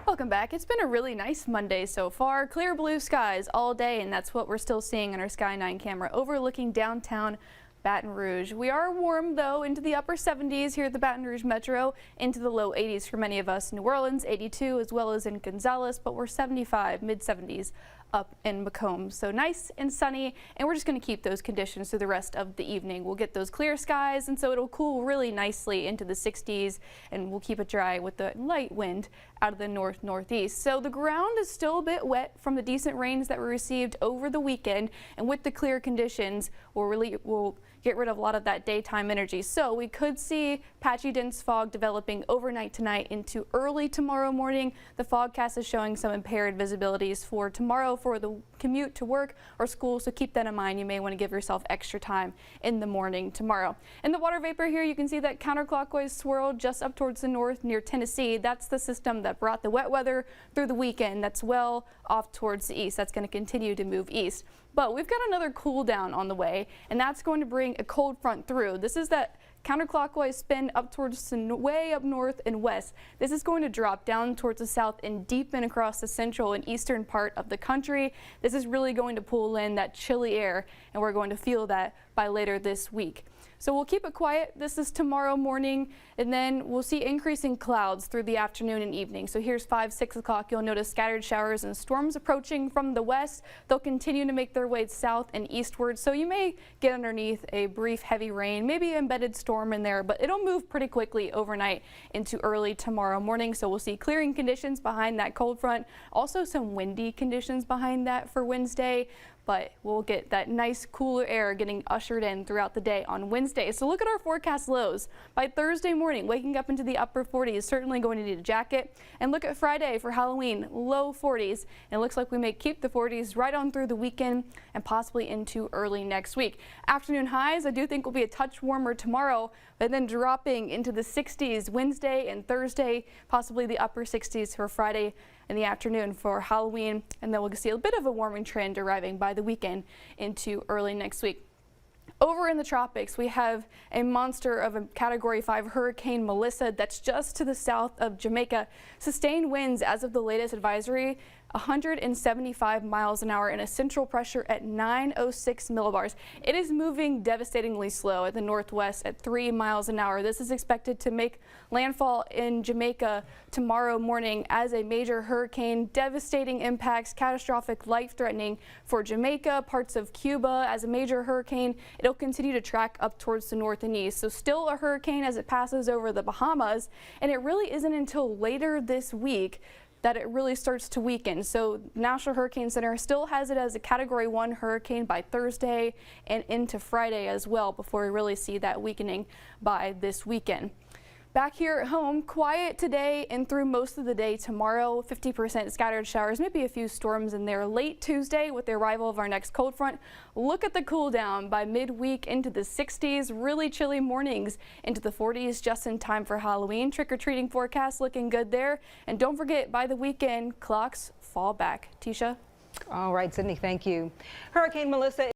Welcome back. It's been a really nice Monday so far. Clear blue skies all day, and that's what we're still seeing on our Sky 9 camera overlooking downtown Baton Rouge. We are warm though, into the upper 70s here at the Baton Rouge Metro, into the low 80s for many of us. New Orleans 82 as well as in Gonzales, but we're 75, mid 70s up in Macomb. So nice and sunny, and we're just going to keep those conditions through the rest of the evening. We'll get those clear skies, and so it'll cool really nicely into the 60s, and we'll keep it dry with the light wind out of the northeast. So the ground is still a bit wet from the decent rains that we received over the weekend, and with the clear conditions, we'll get rid of a lot of that daytime energy. So we could see patchy dense fog developing overnight tonight into early tomorrow morning. The fogcast is showing some impaired visibilities for tomorrow for the commute to work or school, so keep that in mind. You may want to give yourself extra time in the morning tomorrow. And the water vapor here, you can see that counterclockwise swirl just up towards the north near Tennessee. That's the system that brought the wet weather through the weekend. That's well off towards the east. That's going to continue to move east. But we've got another cool down on the way, and that's going to bring a cold front through. This is that counterclockwise spin up towards the way up north and west. This is going to drop down towards the south and deepen across the central and eastern part of the country. This is really going to pull in that chilly air, and we're going to feel that by later this week. So we'll keep it quiet. This is tomorrow morning, and then we'll see increasing clouds through the afternoon and evening. So here's 5, 6 o'clock. You'll notice scattered showers and storms approaching from the west. They'll continue to make their way south and eastward. So you may get underneath a brief heavy rain, maybe an embedded storm in there, but it'll move pretty quickly overnight into early tomorrow morning. So we'll see clearing conditions behind that cold front. Also some windy conditions behind that for Wednesday. But we'll get that nice cooler air getting ushered in throughout the day on Wednesday. So look at our forecast lows. By Thursday morning, waking up into the upper 40s, certainly going to need a jacket. And look at Friday for Halloween, low 40s. And it looks like we may keep the 40s right on through the weekend and possibly into early next week. Afternoon highs, I do think will be a touch warmer tomorrow, but then dropping into the 60s Wednesday and Thursday, possibly the upper 60s for Friday in the afternoon for Halloween, and then we'll see a bit of a warming trend arriving by the weekend into early next week. Over in the tropics, we have a monster of a Category 5 Hurricane Melissa that's just to the south of Jamaica. Sustained winds as of the latest advisory, 175 miles an hour and a central pressure at 906 millibars. It is moving devastatingly slow at the northwest at 3 miles an hour. This is expected to make landfall in Jamaica tomorrow morning as a major hurricane. Devastating impacts, catastrophic, life-threatening for Jamaica, parts of Cuba. As a major hurricane, it'll continue to track up towards the north and east. So still a hurricane as it passes over the Bahamas, and it really isn't until later this week that it really starts to weaken. So National Hurricane Center still has it as a Category 1 hurricane by Thursday and into Friday as well before we really see that weakening by this weekend. Back here at home, quiet today and through most of the day tomorrow. 50% scattered showers, maybe a few storms in there late Tuesday with the arrival of our next cold front. Look at the cool down by midweek into the 60s, really chilly mornings into the 40s just in time for Halloween. Trick-or-treating forecast looking good there. And don't forget, by the weekend, clocks fall back. Tisha? All right, Sydney, thank you. Hurricane Melissa